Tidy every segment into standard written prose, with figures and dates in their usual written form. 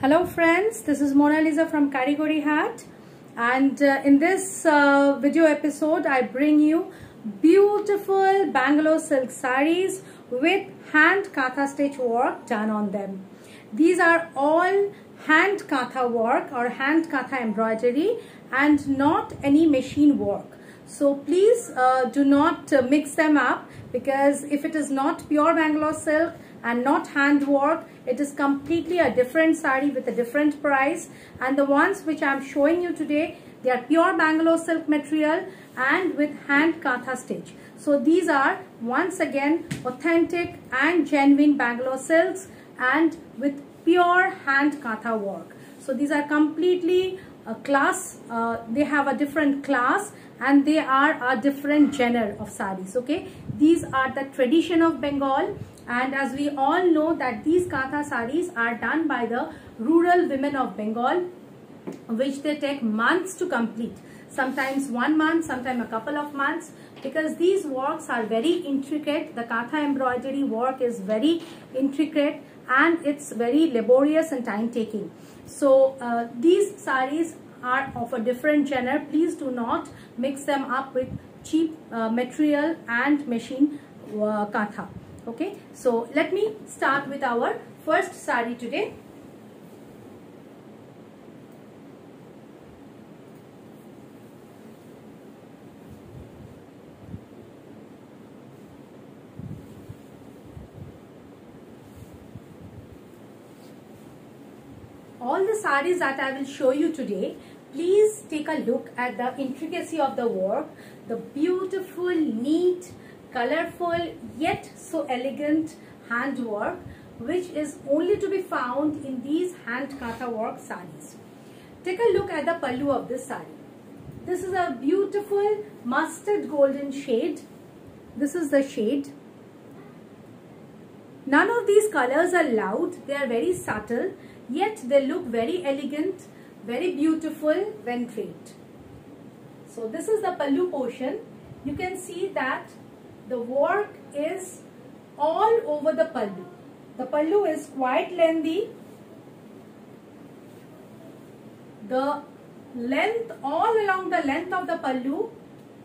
Hello friends, this is Mona Lisa from Karigori Hat, and in this video episode I bring you beautiful Bangalore silk sarees with hand katha stitch work done on them. These are all hand katha work or hand katha embroidery and not any machine work. So please do not mix them up, because if it is not pure Bangalore silk and not hand work, it is completely a different sari with a different price. And the ones which I am showing you today, they are pure Bangalore silk material and with hand katha stitch. So these are once again authentic and genuine Bangalore silks and with pure hand katha work. So these are completely a class, they have a different class and they are a different genre of saris. Okay, these are the tradition of Bengal, and as we all know that these katha saris are done by the rural women of Bengal, which they take months to complete, sometimes 1 month, sometimes a couple of months, because these works are very intricate. The katha embroidery work is very intricate and it's very laborious and time taking. So these saris are of a different genre. Please do not mix them up with cheap material and machine katha. Okay, so let me start with our first sari today. All the saris that I will show you today, please take a look at the intricacy of the work, the beautiful, neat, colorful yet so elegant handwork, which is only to be found in these hand katha work saris. Take a look at the pallu of this sari. This is a beautiful mustard golden shade. This is the shade. None of these colors are loud, they are very subtle, yet they look very elegant, very beautiful when draped. So this is the pallu portion. You can see that the work is all over the pallu. The pallu is quite lengthy. The length, all along the length of the pallu,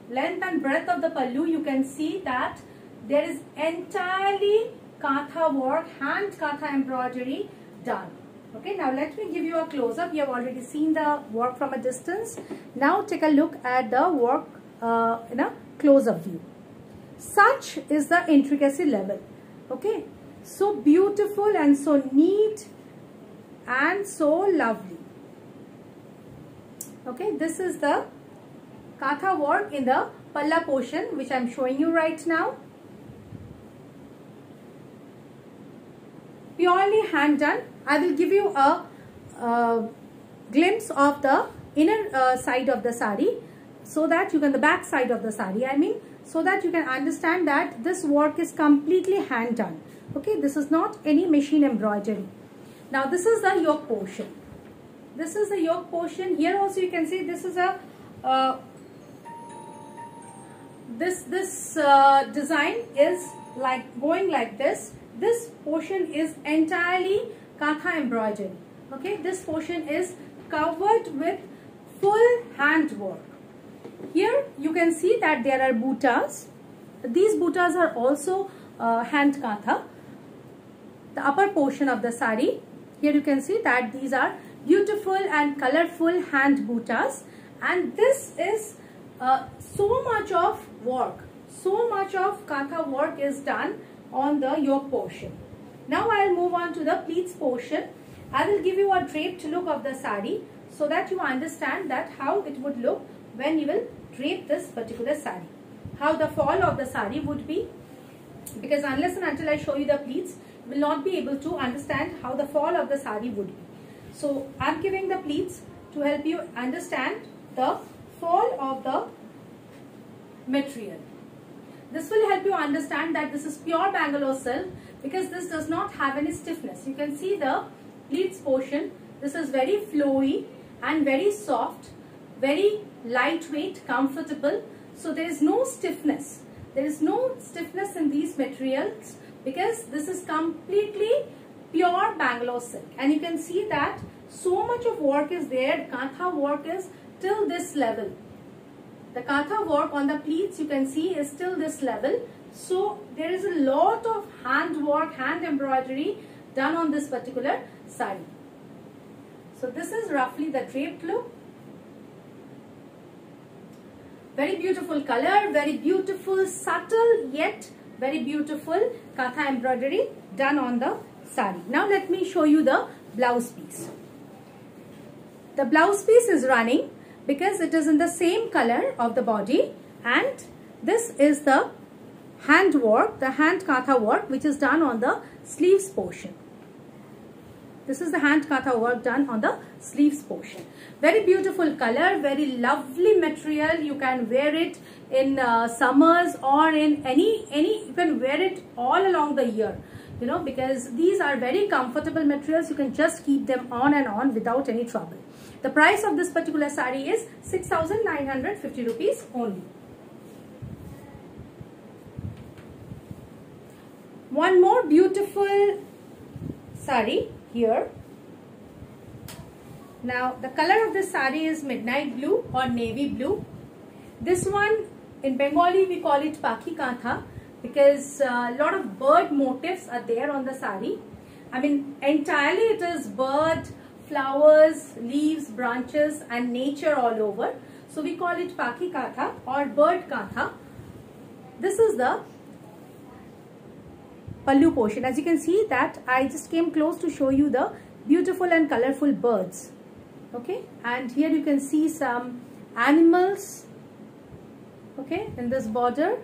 length and breadth of the pallu, you can see that there is entirely katha work, hand katha embroidery done. Okay, now let me give you a close-up. You have already seen the work from a distance. Now take a look at the work in a close-up view. Such is the intricacy level. Okay, so beautiful and so neat and so lovely. Okay, this is the katha work in the palla portion, which I am showing you right now. Purely hand done. I will give you a glimpse of the inner side of the sari, so that you can, the back side of the sari I mean, so that you can understand that this work is completely hand done. Okay, this is not any machine embroidery. Now this is the yoke portion. This is the yoke portion. Here also you can see this is a this design is like going like this. This portion is entirely katha embroidery. Okay, this portion is covered with full hand work. Here you can see that there are buttas. These buttas are also hand katha. The upper portion of the sari, here you can see that these are beautiful and colorful hand buttas, and this is so much of work, so much of katha work is done on the yoke portion. Now I will move on to the pleats portion. I will give you a draped look of the sari, so that you understand that how it would look when you will drape this particular sari, how the fall of the sari would be, because unless and until I show you the pleats, you will not be able to understand how the fall of the sari would be. So I am giving the pleats to help you understand the fall of the material. This will help you understand that this is pure Bangalore silk, because this does not have any stiffness. You can see the pleats portion. This is very flowy and very soft, very lightweight, comfortable. So there is no stiffness. There is no stiffness in these materials, because this is completely pure Bangalore silk. And you can see that so much of work is there. Kantha work is till this level. The Kantha work on the pleats you can see is till this level. So there is a lot of hand work, hand embroidery done on this particular sari. So this is roughly the draped look. Very beautiful color, very beautiful, subtle yet very beautiful Kantha embroidery done on the sari. Now let me show you the blouse piece. The blouse piece is running because it is in the same color of the body, and this is the hand work, the hand Kantha work which is done on the sleeves portion. This is the hand Kantha work done on the sleeves portion. Very beautiful color, very lovely material. You can wear it in summers or in any, you can wear it all along the year, you know, because these are very comfortable materials. You can just keep them on and on without any trouble. The price of this particular sari is 6,950 rupees only. One more beautiful sari here. Now the color of this sari is midnight blue or navy blue. This one in Bengali we call it Pakhi Kantha because a lot of bird motifs are there on the sari. I mean entirely it is bird, flowers, leaves, branches and nature all over. So we call it Pakhi Kantha or bird Kantha. This is the pallu portion. As you can see that I just came close to show you the beautiful and colorful birds. Okay, and here you can see some animals, okay, in this border.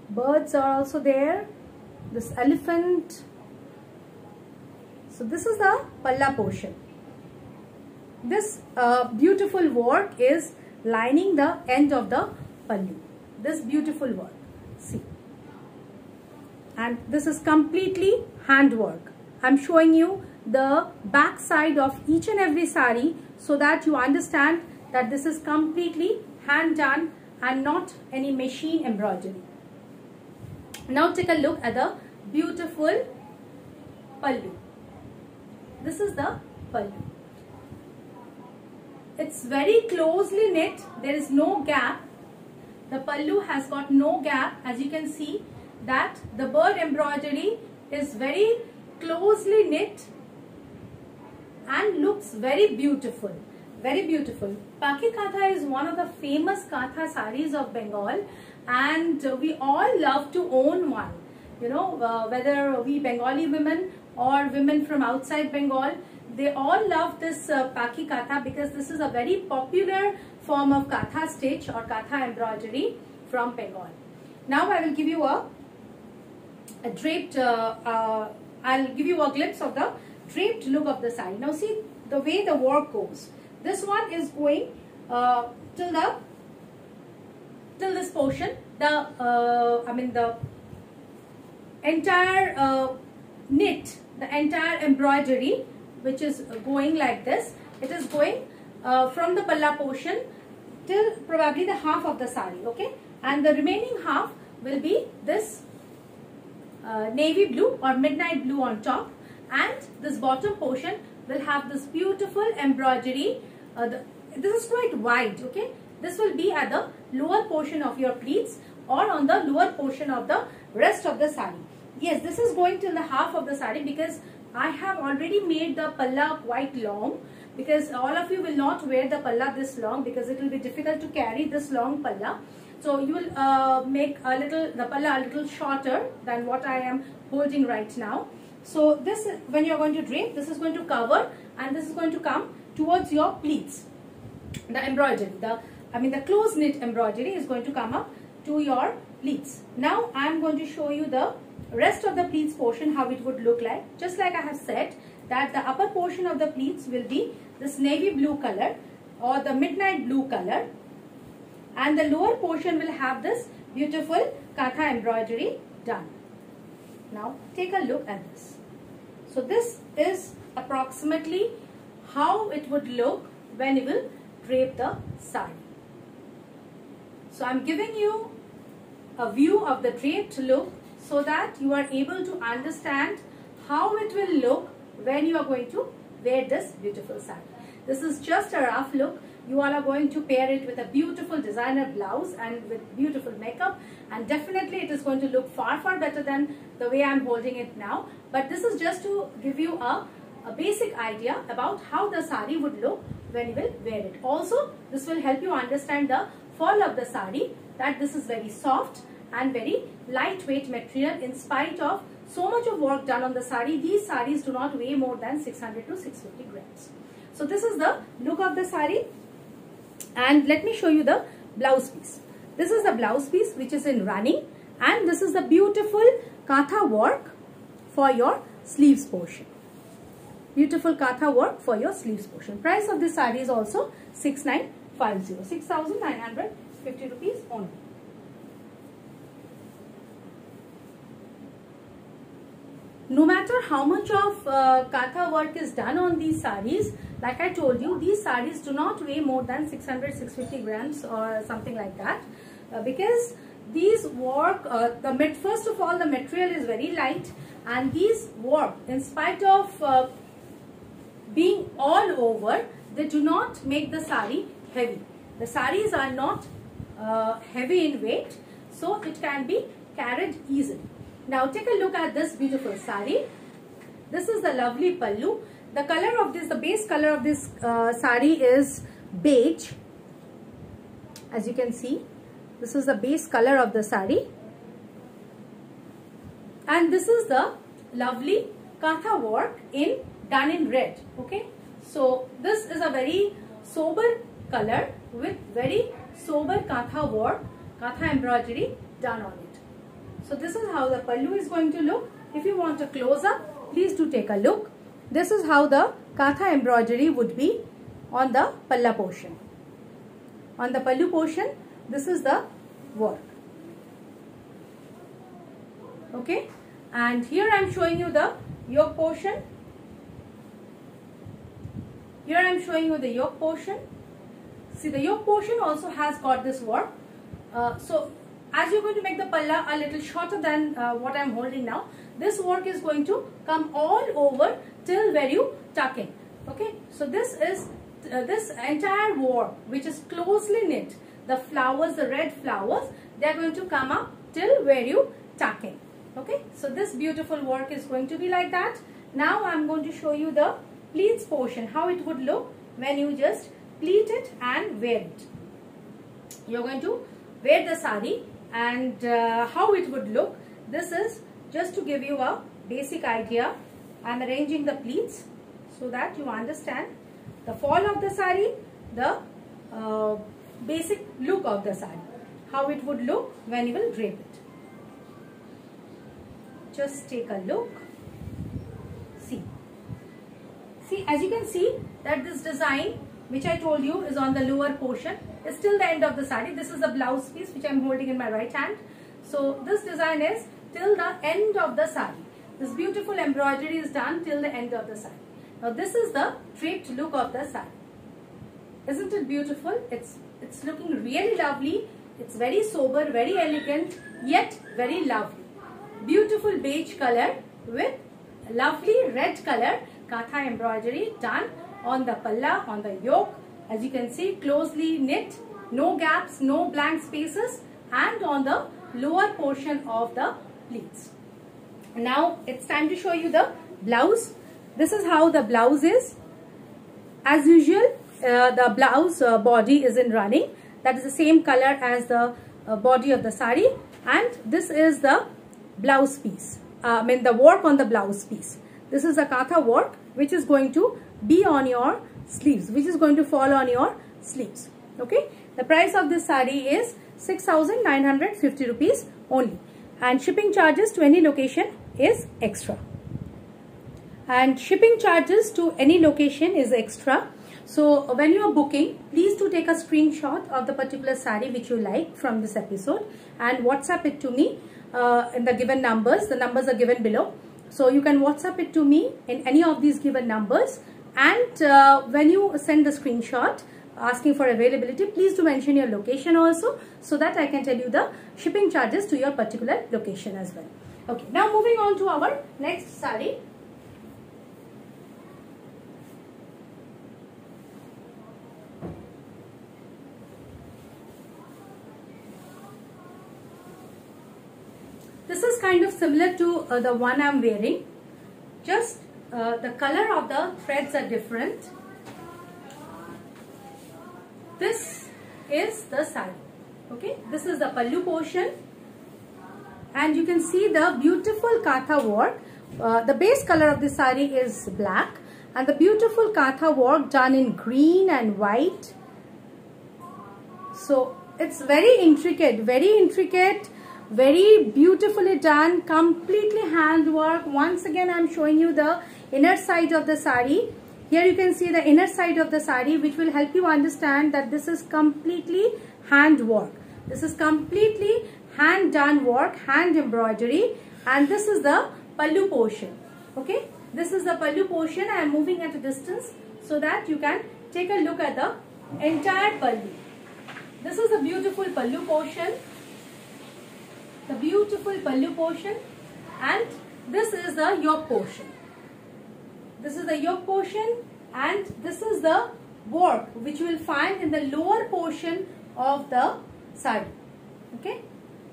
Birds are also there, this elephant. So this is the palla portion. This beautiful work is lining the end of the pallu. This beautiful work, see. And this is completely handwork. I'm showing you the back side of each and every sari so that you understand that this is completely hand done and not any machine embroidery. Now take a look at the beautiful pallu. This is the pallu. It's very closely knit. There is no gap. The pallu has got no gap. As you can see that the bird embroidery is very closely knit and looks very beautiful. Very beautiful. Pakhi Kantha is one of the famous Kantha saris of Bengal, and we all love to own one. You know, whether we Bengali women or women from outside Bengal, they all love this Pakhi Kantha because this is a very popular form of Kantha stitch or Kantha embroidery from Bengal. Now I will give you a draped, I'll give you a glimpse of the draped look of the sari. Now see the way the work goes. This one is going till this portion. The entire knit, the entire embroidery, which is going like this. It is going from the palla portion till probably the half of the sari. Okay, and the remaining half will be this navy blue or midnight blue on top, and this bottom portion will have this beautiful embroidery. This is quite wide. Okay, this will be at the lower portion of your pleats or on the lower portion of the rest of the sari. Yes, this is going till the half of the sari because I have already made the palla quite long, because all of you will not wear the palla this long because it will be difficult to carry this long palla. So you will make the palla a little shorter than what I am holding right now. So this, when you are going to drape, this is going to cover and this is going to come towards your pleats. The embroidery, the close knit embroidery is going to come up to your pleats. Now I am going to show you the rest of the pleats portion, how it would look like. Just like I have said that the upper portion of the pleats will be this navy blue color or the midnight blue color, and the lower portion will have this beautiful Kantha embroidery done. Now take a look at this. So this is approximately how it would look when you will drape the sari. So I am giving you a view of the draped look so that you are able to understand how it will look when you are going to wear this beautiful sari. This is just a rough look. You all are going to pair it with a beautiful designer blouse and with beautiful makeup, and definitely it is going to look far better than the way I am holding it now. But this is just to give you a basic idea about how the sari would look when you will wear it. Also, this will help you understand the fall of the sari, that this is very soft and very lightweight material. In spite of so much of work done on the sari, these saris do not weigh more than 600 to 650 grams. So this is the look of the sari. And let me show you the blouse piece. This is the blouse piece which is in running, and this is the beautiful katha work for your sleeves portion. Beautiful katha work for your sleeves portion. Price of this sari is also 6950, 6,950 rupees only. No matter how much of katha work is done on these saris, like I told you, these saris do not weigh more than 600-650 grams or something like that, because these work, first of all, the material is very light, and these work, in spite of being all over, they do not make the sari heavy. The saris are not heavy in weight, so it can be carried easily. Now take a look at this beautiful sari. This is the lovely pallu. The color of this, the base color of this sari is beige. As you can see, this is the base color of the sari. And this is the lovely katha work done in red. Okay. So this is a very sober color with very sober katha work, katha embroidery done on it. So this is how the pallu is going to look. If you want a close-up, please do take a look. This is how the katha embroidery would be on the palla portion. On the pallu portion, this is the work. Okay. And here I am showing you the yoke portion. Here I am showing you the yoke portion. See, the yoke portion also has got this work. So as you're going to make the palla a little shorter than what I'm holding now, this work is going to come all over till where you tuck in. Okay, so this is this entire work, which is closely knit. The flowers, the red flowers, they are going to come up till where you tuck in. Okay, so this beautiful work is going to be like that. Now I'm going to show you the pleats portion, how it would look when you just pleat it and wear it. You're going to wear the sari, and how it would look. This is just to give you a basic idea. I'm arranging the pleats so that you understand the fall of the sari, the basic look of the sari, how it would look when you will drape it. Just take a look. See, as you can see that this design, which I told you is on the lower portion, is till the end of the sari. This is the blouse piece which I am holding in my right hand. So this design is till the end of the sari. This beautiful embroidery is done till the end of the sari. Now this is the draped look of the sari. Isn't it beautiful? It's looking really lovely. It's very sober, very elegant, yet very lovely. Beautiful beige color with lovely red color katha embroidery done on the palla, on the yoke. As you can see, closely knit, no gaps, no blank spaces, and on the lower portion of the pleats. Now it's time to show you the blouse. This is how the blouse is. As usual, the blouse body is in running. That is the same color as the body of the sari, and this is the blouse piece. The work on the blouse piece. This is the katha work which is going to be on your sleeves, which is going to fall on your sleeves. Okay, the price of this sari is 6,950 rupees only, and shipping charges to any location is extra. And shipping charges to any location is extra. So when you are booking, please do take a screenshot of the particular sari which you like from this episode and WhatsApp it to me in the given numbers. The numbers are given below. So you can WhatsApp it to me in any of these given numbers. And when you send the screenshot asking for availability, please do mention your location also, so that I can tell you the shipping charges to your particular location as well. Okay, now moving on to our next sari. This is kind of similar to the one I'm wearing. Just the color of the threads are different. This is the sari. Okay, this is the pallu portion, and you can see the beautiful katha work. The base color of the sari is black, and the beautiful katha work done in green and white. So it's very intricate, very beautifully done, completely handwork. Once again, I'm showing you the inner side of the sari. Here you can see the inner side of the sari, which will help you understand that this is completely handwork. This is completely hand done work, hand embroidery, and this is the pallu portion. Okay, this is the pallu portion. I am moving at a distance so that you can take a look at the entire pallu. This is the beautiful pallu portion. The beautiful pallu portion, and this is the yoke portion. This is the yoke portion, and this is the work which you will find in the lower portion of the sari. Okay,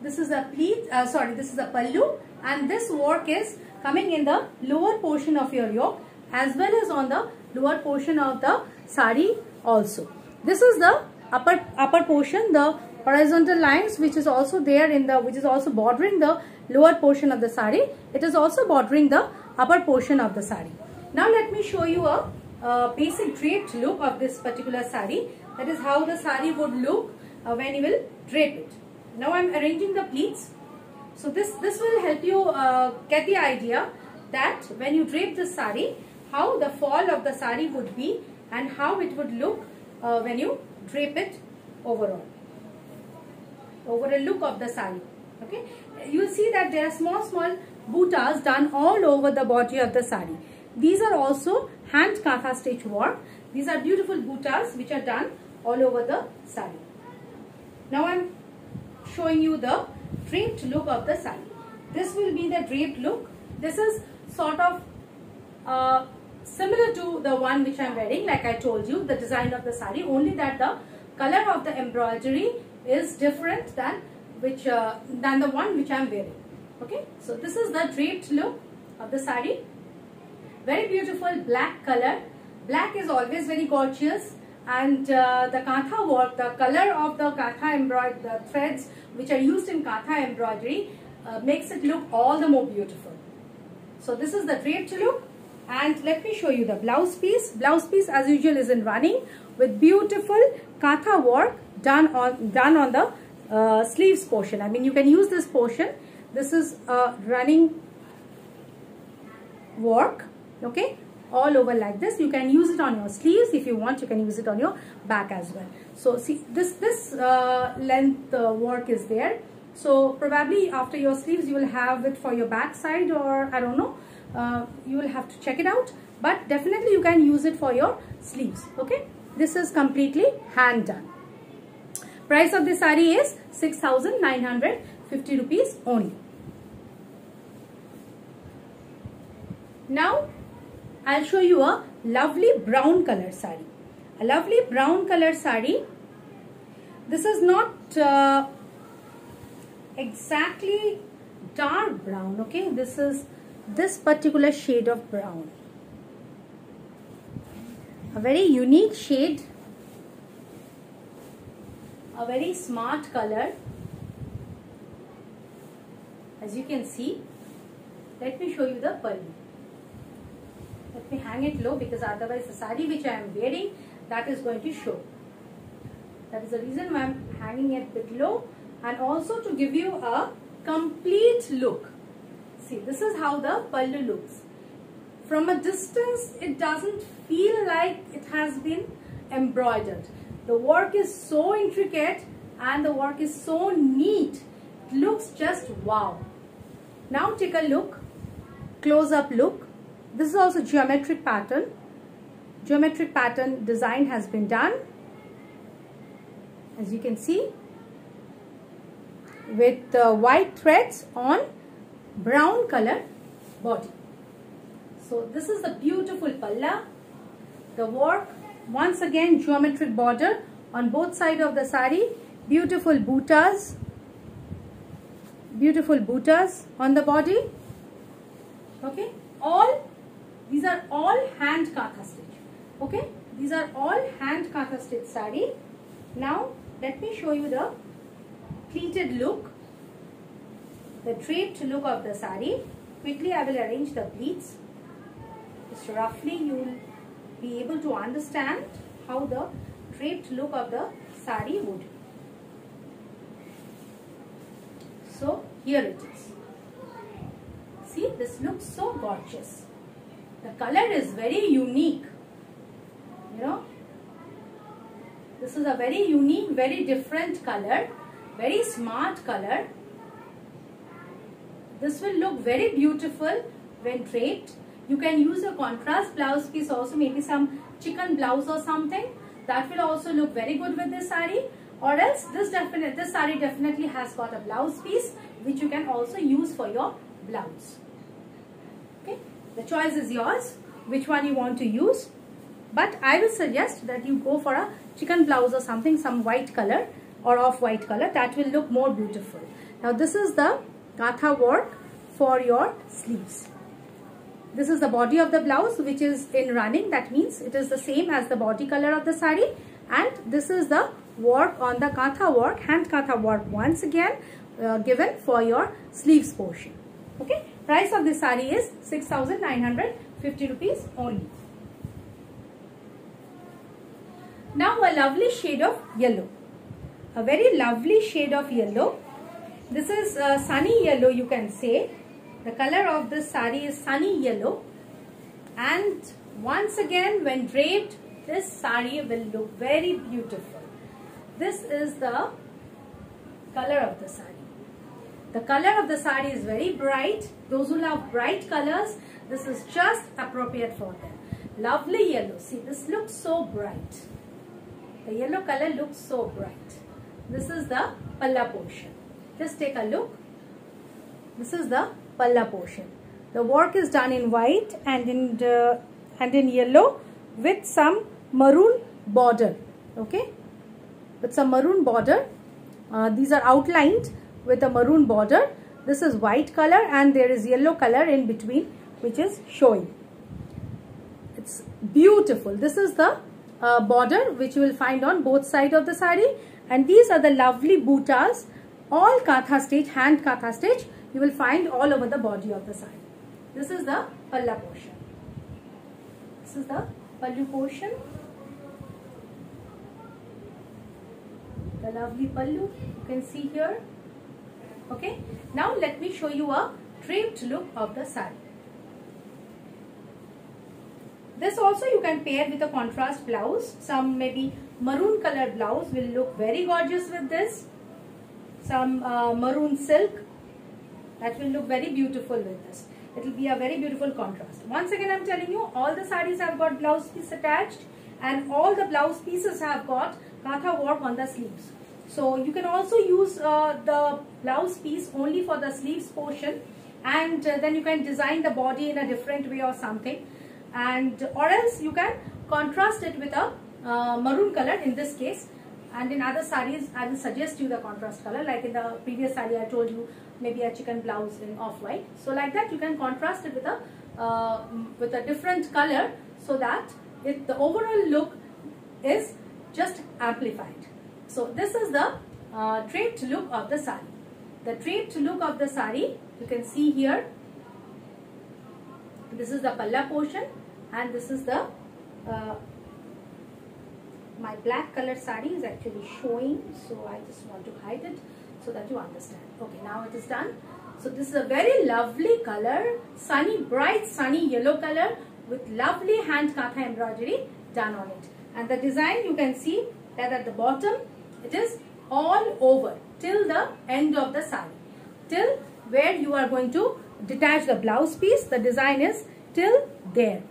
this is a pleat. This is a pallu, and this work is coming in the lower portion of your yoke as well as on the lower portion of the sari also. This is the upper portion, the horizontal lines which is also there which is also bordering the lower portion of the sari. It is also bordering the upper portion of the sari. Now let me show you a basic draped look of this particular sari. That is how the sari would look when you will drape it. Now I am arranging the pleats. So this will help you get the idea that when you drape the sari, how the fall of the sari would be and how it would look when you drape it overall. Overall look of the sari. Okay, you will see that there are small buttas done all over the body of the sari. These are also hand katha stitch work. These are beautiful buttas which are done all over the sari. Now I am showing you the draped look of the sari. This will be the draped look. This is sort of similar to the one which I am wearing, like I told you, the design of the sari, only that the color of the embroidery is different than the one which I am wearing. Okay, so this is the draped look of the sari. Very beautiful black color. Black is always very gorgeous, and the katha work, the color of the katha embroidery, the threads which are used in katha embroidery makes it look all the more beautiful. So this is the draped look, and let me show you the blouse piece. Blouse piece as usual is in running with beautiful katha work done on the sleeves portion. I mean, you can use this portion. This is running work. Okay, all over like this. You can use it on your sleeves. If you want, you can use it on your back as well. So see, this length work is there. So probably after your sleeves you will have it for your back side, or I don't know, you will have to check it out, but definitely you can use it for your sleeves. Okay, this is completely hand done. Price of this sari is 6,950 rupees only. Now I'll show you a lovely brown color sari. A lovely brown color sari. This is not exactly dark brown. Okay, this is this particular shade of brown. A very unique shade. A very smart color. As you can see, let me show you the pallu. Let me hang it low, because otherwise the sari which I am wearing, that is going to show. That is the reason why I am hanging it a bit low, and also to give you a complete look. See, this is how the pallu looks. From a distance, it doesn't feel like it has been embroidered. The work is so intricate and the work is so neat. It looks just wow. Now take a look, close-up look. This is also geometric pattern. Geometric pattern design has been done, as you can see, with white threads on brown color body. So this is the beautiful palla. The work, once again, geometric border on both sides of the sari. Beautiful buttas. beautiful buttas on the body. Okay, these are all hand katha stitch. Okay, these are all hand katha stitch sari. Now let me show you the pleated look, the draped look of the sari. Quickly I will arrange the pleats. Just roughly you will be able to understand how the draped look of the sari would be. So here it is. See, this looks so gorgeous. The color is very unique. You know, this is a very unique, very different color, very smart color. This will look very beautiful when draped. You can use a contrast blouse piece also, maybe some chicken blouse or something. That will also look very good with this sari. Or else this sari definitely has got a blouse piece which you can also use for your blouse. Okay, the choice is yours which one you want to use. But I will suggest that you go for a chicken blouse or something, some white color or off-white color. That will look more beautiful. Now this is the katha work for your sleeves. This is the body of the blouse which is in running. That means it is the same as the body color of the sari. And this is the work on the katha work, hand katha work once again given for your sleeves portion. Okay, price of this sari is 6,950 rupees only. Now a lovely shade of yellow, a very lovely shade of yellow. This is sunny yellow, you can say. The color of this sari is sunny yellow, and once again when draped, this sari will look very beautiful. This is the color of the sari. The color of the sari is very bright. Those who love bright colors, this is just appropriate for them. Lovely yellow. See, this looks so bright. The yellow color looks so bright. This is the palla portion. Just take a look. This is the palla portion. The work is done in white and in yellow with some maroon border. Okay, with some maroon border. These are outlined with a maroon border. This is white color and there is yellow color in between which is showing. It's beautiful. This is the border which you will find on both sides of the sari, and these are the lovely buttas, all katha stitch, hand katha stitch. You will find all over the body of the sari. This is the palla portion. This is the pallu portion. The lovely pallu you can see here. Okay. Now let me show you a draped look of the sari. This also you can pair with a contrast blouse. Some maybe maroon color blouse will look very gorgeous with this. Some maroon silk, that will look very beautiful with this. It will be a very beautiful contrast. Once again I am telling you, all the saris have got blouse piece attached and all the blouse pieces have got katha work on the sleeves. So you can also use the blouse piece only for the sleeves portion, and then you can design the body in a different way or something, and or else you can contrast it with a maroon color in this case. And in other saris I will suggest you the contrast color, like in the previous sari I told you maybe a chicken blouse in off-white. So like that you can contrast it with a different color, so that the overall look is just amplified. So this is the draped look of the sari. The draped look of the sari you can see here. This is the palla portion and this is the my black color sari is actually showing, so I just want to hide it so that you understand. Okay, now it is done. So this is a very lovely color, sunny, bright sunny yellow color with lovely hand katha embroidery done on it. And the design you can see that at the bottom it is all over till the end of the sari, till where you are going to detach the blouse piece. The design is till there.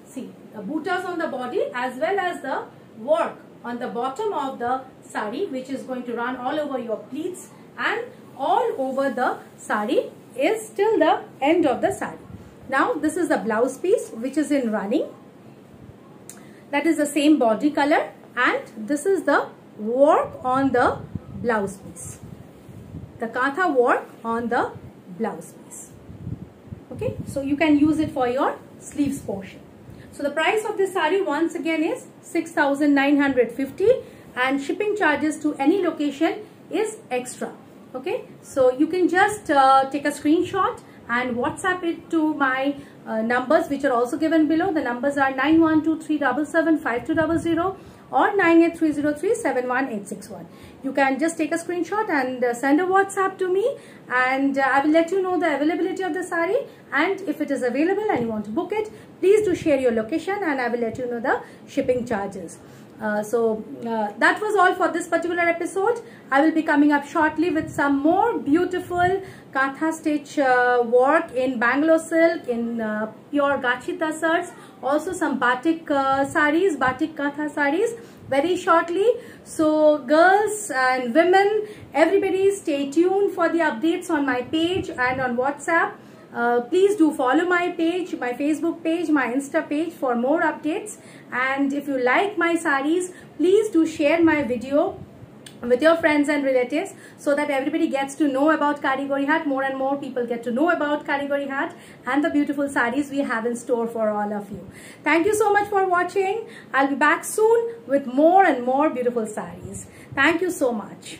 See, the buttas on the body as well as the work on the bottom of the sari, which is going to run all over your pleats and all over the sari, is till the end of the sari. Now this is the blouse piece which is in running. That is the same body color, and this is the work on the blouse piece. the kantha work on the blouse piece. Okay, so you can use it for your sleeves portion. So the price of this sari once again is 6,950 and shipping charges to any location is extra. Okay, so you can just take a screenshot and WhatsApp it to my numbers, which are also given below. The numbers are 9123775200 or 9830371861. You can just take a screenshot and send a WhatsApp to me, and I will let you know the availability of the sari, and if it is available and you want to book it, please do share your location and I will let you know the shipping charges. That was all for this particular episode. I will be coming up shortly with some more beautiful kantha stitch work in Bangalore silk, in pure Gachi tassars, also some batik saris, batik kantha saris very shortly. So girls and women, everybody stay tuned for the updates on my page and on WhatsApp. Please do follow my page, my Facebook page, my Insta page for more updates. And if you like my saris, please do share my video with your friends and relatives so that everybody gets to know about Karigori Haat. More and more people get to know about Karigori Haat and the beautiful saris we have in store for all of you. Thank you so much for watching. I'll be back soon with more and more beautiful saris. Thank you so much.